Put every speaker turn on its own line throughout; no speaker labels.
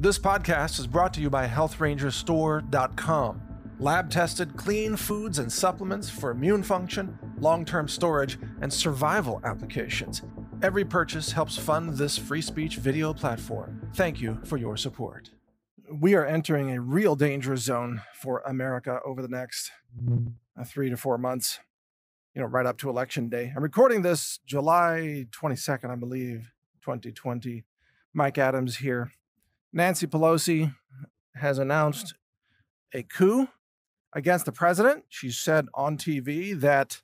This podcast is brought to you by HealthRangerStore.com. Lab-tested, clean foods and supplements for immune function, long-term storage, and survival applications. Every purchase helps fund this free speech video platform. Thank you for your support. We are entering a real danger zone for America over the next 3 to 4 months, right up to Election Day. I'm recording this July 22nd, I believe, 2020. Mike Adams here. Nancy Pelosi has announced a coup against the president. She said on TV that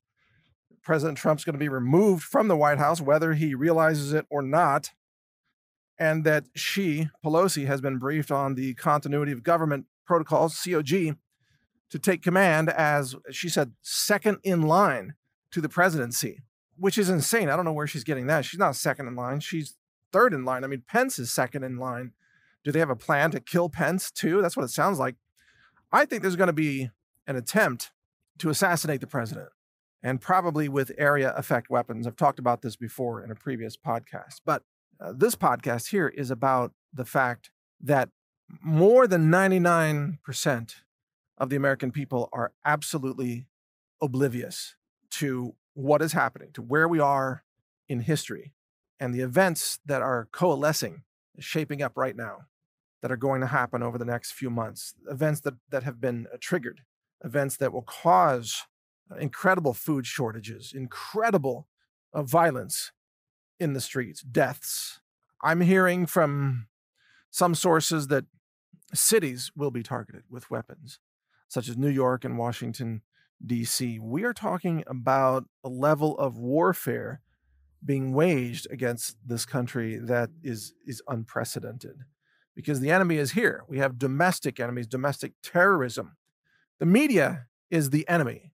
President Trump's going to be removed from the White House, whether he realizes it or not, and that she, Pelosi, has been briefed on the continuity of government protocols, COG, to take command as, she said, second in line to the presidency, which is insane. I don't know where she's getting that. She's not second in line. She's third in line. I mean, Pence is second in line. Do they have a plan to kill Pence too? That's what it sounds like. I think there's going to be an attempt to assassinate the president, and probably with area effect weapons. I've talked about this before in a previous podcast, but this podcast here is about the fact that more than 99% of the American people are absolutely oblivious to what is happening, to where we are in history, and the events that are coalescing, shaping up right now, that are going to happen over the next few months, events that have been triggered, events that will cause incredible food shortages, incredible violence in the streets, deaths. I'm hearing from some sources that cities will be targeted with weapons, such as New York and Washington, D.C. We are talking about a level of warfare being waged against this country that is unprecedented, because the enemy is here. We have domestic enemies, domestic terrorism. The media is the enemy.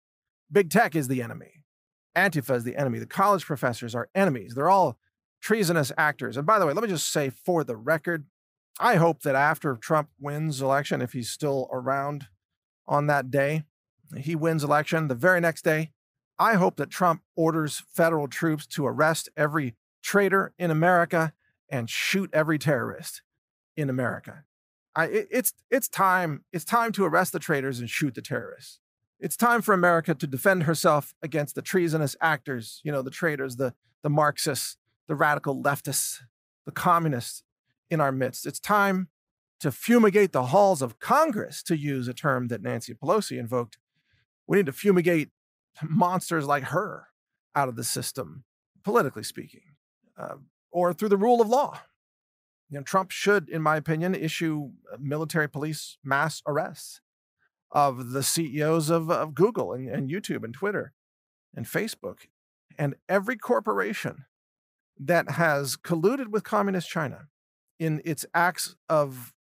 Big tech is the enemy. Antifa is the enemy. The college professors are enemies. They're all treasonous actors. And by the way, let me just say for the record, I hope that after Trump wins election, if he's still around on that day, he wins election the very next day, I hope that Trump orders federal troops to arrest every traitor in America and shoot every terrorist in America. It's time to arrest the traitors and shoot the terrorists. It's time for America to defend herself against the treasonous actors, the traitors, the Marxists, the radical leftists, the communists in our midst. It's time to fumigate the halls of Congress, to use a term that Nancy Pelosi invoked. We need to fumigate monsters like her out of the system, politically speaking, or through the rule of law. Trump should, in my opinion, issue military police mass arrests of the CEOs of Google and YouTube and Twitter and Facebook, and every corporation that has colluded with communist China in its acts of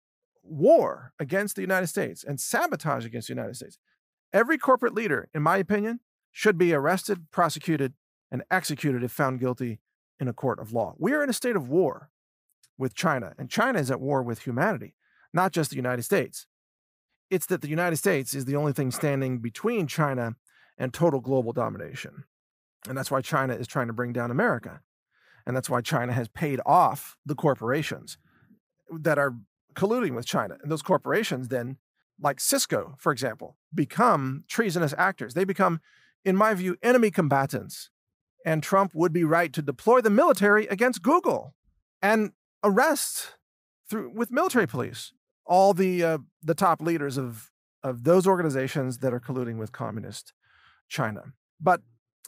war against the United States and sabotage against the United States. Every corporate leader, in my opinion, should be arrested, prosecuted, and executed if found guilty in a court of law. We are in a state of war with China, and China is at war with humanity, not just the United States. It's that the United States is the only thing standing between China and total global domination. And that's why China is trying to bring down America. And that's why China has paid off the corporations that are colluding with China. And those corporations then, like Cisco, for example, become treasonous actors. They become, in my view, enemy combatants. And Trump would be right to deploy the military against Google and arrest with military police all the top leaders of those organizations that are colluding with communist China. But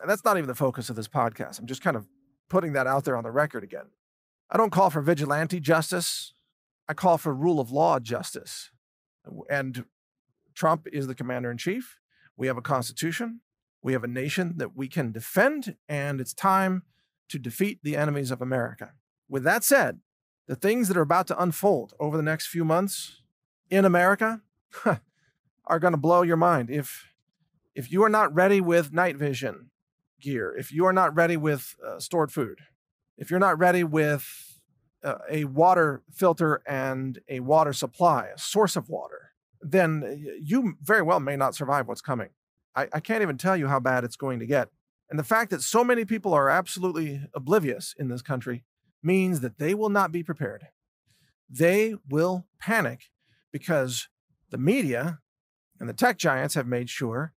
that's not even the focus of this podcast. I'm just kind of putting that out there on the record again. I don't call for vigilante justice. I call for rule of law justice. And Trump is the commander-in-chief. We have a constitution. We have a nation that we can defend, and it's time to defeat the enemies of America. With that said, the things that are about to unfold over the next few months in America are going to blow your mind. If you are not ready with night vision gear, if you are not ready with stored food, if you're not ready with a water filter and a water supply, a source of water, then you very well may not survive what's coming. I can't even tell you how bad it's going to get. And the fact that so many people are absolutely oblivious in this country means that they will not be prepared. They will panic because the media and the tech giants have made sure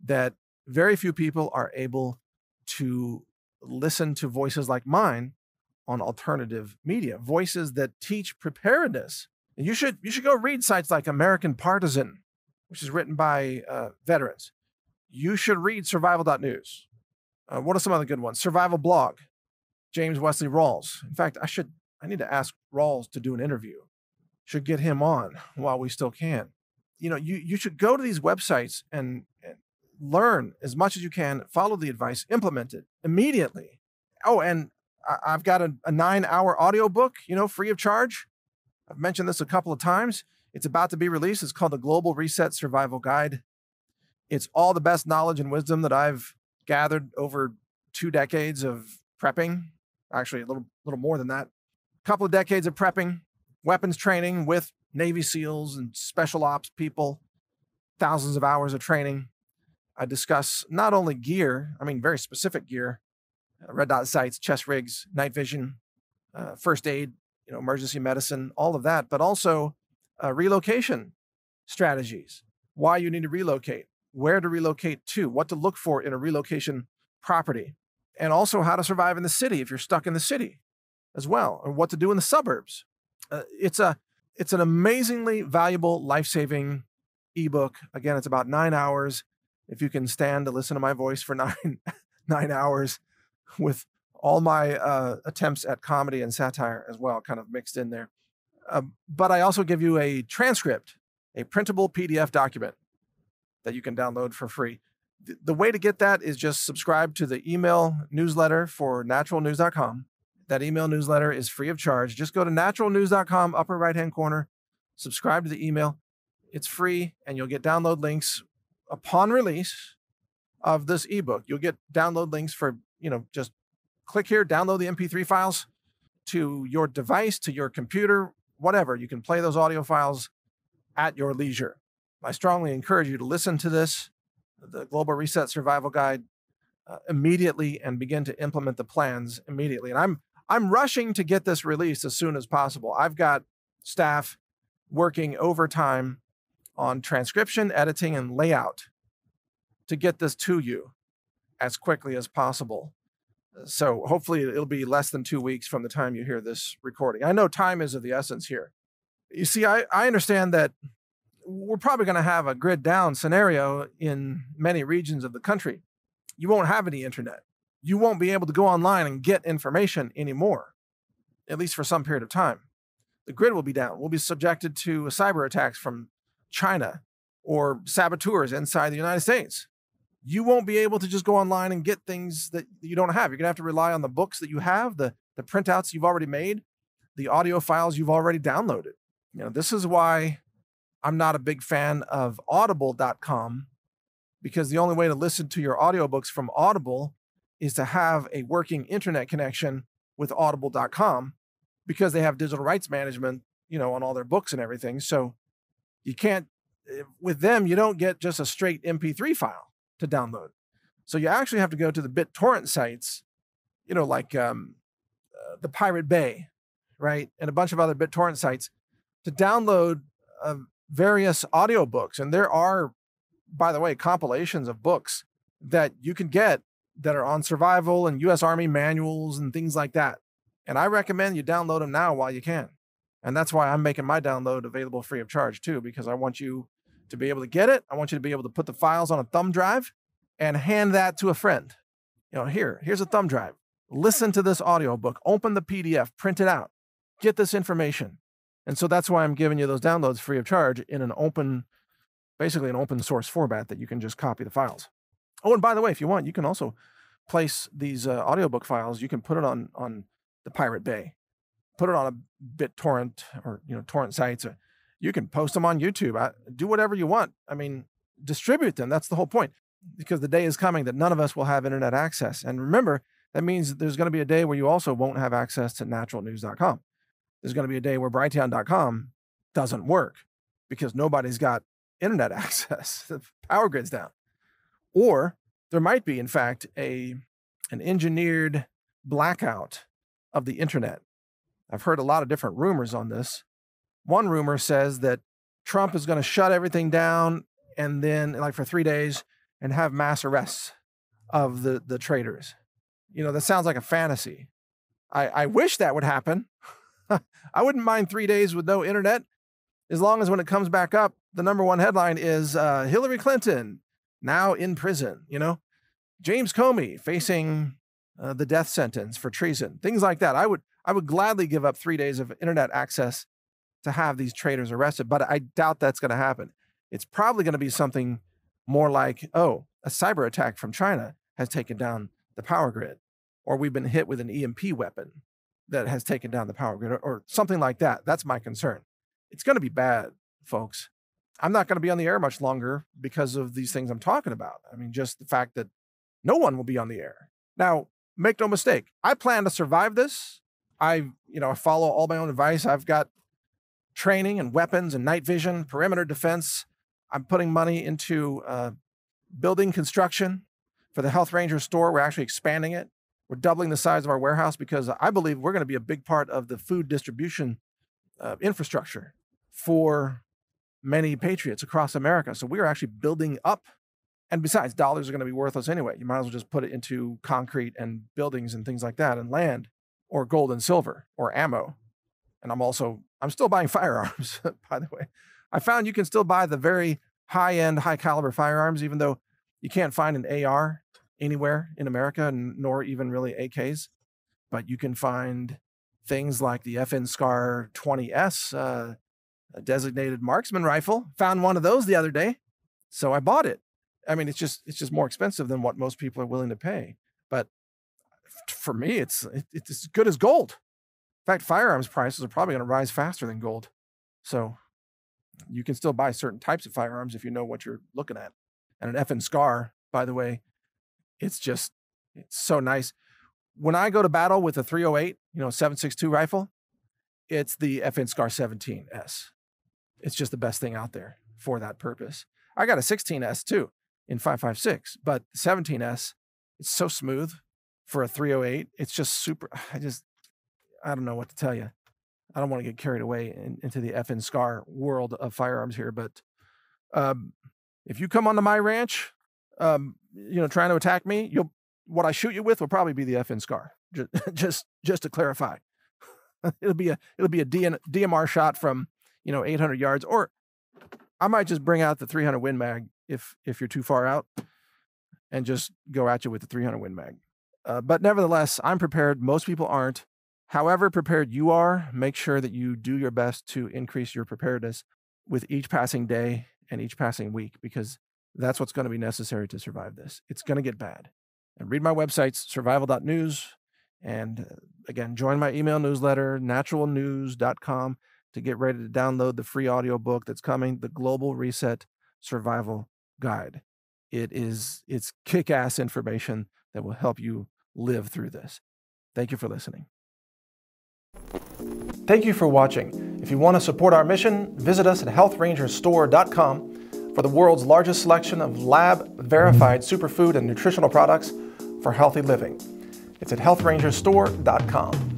that very few people are able to listen to voices like mine on alternative media, voices that teach preparedness. And you should go read sites like American Partisan, which is written by veterans. You should read survival.news. What are some other good ones? Survival Blog, James Wesley Rawls. In fact, I need to ask Rawls to do an interview. Should get him on while we still can. You should go to these websites and learn as much as you can, follow the advice, implement it immediately. Oh, and I've got a 9-hour audiobook, free of charge. I've mentioned this a couple of times. It's about to be released. It's called the Global Reset Survival Guide. It's all the best knowledge and wisdom that I've gathered over 2 decades of prepping. Actually, a little more than that. A couple of decades of prepping, weapons training with Navy SEALs and special ops people, thousands of hours of training. I discuss not only gear, very specific gear, red dot sights, chest rigs, night vision, first aid, emergency medicine, all of that, but also relocation strategies, why you need to relocate, where to relocate to, what to look for in a relocation property, and also how to survive in the city if you're stuck in the city as well, or what to do in the suburbs. It's an amazingly valuable, life-saving ebook. Again, it's about 9 hours. If you can stand to listen to my voice for 9 hours with all my attempts at comedy and satire as well, kind of mixed in there. But I also give you a transcript, a printable PDF document that you can download for free. The way to get that is just subscribe to the email newsletter for NaturalNews.com. That email newsletter is free of charge. Just go to NaturalNews.com, upper right-hand corner, subscribe to the email. It's free, and you'll get download links upon release of this ebook. You'll get download links for, just click here, download the MP3 files to your device, to your computer, whatever. You can play those audio files at your leisure. I strongly encourage you to listen to this, the Global Reset Survival Guide, immediately and begin to implement the plans immediately. And I'm rushing to get this released as soon as possible. I've got staff working overtime on transcription, editing, and layout to get this to you as quickly as possible. So hopefully it'll be less than 2 weeks from the time you hear this recording. I know time is of the essence here. You see, I understand that we're probably going to have a grid down scenario in many regions of the country. You won't have any internet. You won't be able to go online and get information anymore, at least for some period of time. The grid will be down. We'll be subjected to cyber attacks from China or saboteurs inside the United States. You won't be able to just go online and get things that you don't have. You're going to have to rely on the books that you have, the printouts you've already made, the audio files you've already downloaded. This is why I'm not a big fan of audible.com, because the only way to listen to your audiobooks from Audible is to have a working internet connection with audible.com, because they have digital rights management, on all their books and everything. So you can't, with them, you don't get just a straight MP3 file to download. So you actually have to go to the BitTorrent sites, like the Pirate Bay, right? And a bunch of other BitTorrent sites to download various audiobooks. And there are, by the way, compilations of books that you can get that are on survival and U.S. Army manuals and things like that. And I recommend you download them now while you can. And that's why I'm making my download available free of charge too, because I want you to be able to get it. I want you to be able to put the files on a thumb drive and hand that to a friend. Here's a thumb drive. Listen to this audiobook, open the PDF, print it out, get this information. And so that's why I'm giving you those downloads free of charge in basically an open source format that you can just copy the files. Oh, and by the way, if you want, you can also place these audiobook files. You can put it on the Pirate Bay, put it on a BitTorrent or torrent sites. You can post them on YouTube. Do whatever you want. Distribute them. That's the whole point, because the day is coming that none of us will have internet access. And remember, that means there's going to be a day where you also won't have access to NaturalNews.com. There's going to be a day where Brighteon.com doesn't work because nobody's got internet access. The power grid's down. Or there might be, in fact, an engineered blackout of the internet. I've heard a lot of different rumors on this. One rumor says that Trump is going to shut everything down and then, like for 3 days, and have mass arrests of the traders. That sounds like a fantasy. I wish that would happen. I wouldn't mind 3 days with no internet, as long as when it comes back up, the number one headline is Hillary Clinton now in prison. James Comey facing the death sentence for treason. Things like that. I would gladly give up 3 days of internet access to have these traders arrested, but I doubt that's going to happen. It's probably going to be something more like, a cyber attack from China has taken down the power grid, or we've been hit with an EMP weapon that has taken down the power grid, or something like that. That's my concern. It's going to be bad, folks. I'm not going to be on the air much longer because of these things I'm talking about. I mean, just the fact that no one will be on the air. Now, make no mistake, I plan to survive this. I follow all my own advice. I've got training and weapons and night vision, perimeter defense. I'm putting money into building construction for the Health Ranger store. We're actually expanding it. We're doubling the size of our warehouse because I believe we're going to be a big part of the food distribution infrastructure for many patriots across America. So we are actually building up. And besides, dollars are going to be worthless anyway. You might as well just put it into concrete and buildings and things like that, and land, or gold and silver, or ammo. And I'm still buying firearms, by the way. I found you can still buy the very high-end, high-caliber firearms, even though you can't find an AR anywhere in America, nor even really AKs. But you can find things like the FN SCAR 20S, a designated marksman rifle. Found one of those the other day, so I bought it. I mean, it's just more expensive than what most people are willing to pay. But for me, it's as good as gold. In fact, firearms prices are probably going to rise faster than gold. So you can still buy certain types of firearms if you know what you're looking at. And an FN SCAR, by the way, it's so nice. When I go to battle with a 308, 7.62 rifle, it's the FN SCAR 17S. It's just the best thing out there for that purpose. I got a 16S too in 5.56, but 17S, it's so smooth for a 308. It's just super. I don't know what to tell you. I don't want to get carried away into the FN SCAR world of firearms here, but if you come onto my ranch, trying to attack me, what I shoot you with will probably be the FN SCAR. Just to clarify, it'll be a DMR shot from 800 yards, or I might just bring out the 300 Win Mag if you're too far out, and just go at you with the 300 Win Mag. But nevertheless, I'm prepared. Most people aren't. However prepared you are, make sure that you do your best to increase your preparedness with each passing day and each passing week, because that's what's going to be necessary to survive this. It's going to get bad. And read my websites, survival.news, and again, join my email newsletter, NaturalNews.com, to get ready to download the free audiobook that's coming, The Global Reset Survival Guide. It's kick-ass information that will help you live through this. Thank you for listening. Thank you for watching. If you want to support our mission, visit us at healthrangerstore.com for the world's largest selection of lab-verified superfood and nutritional products for healthy living. It's at healthrangerstore.com.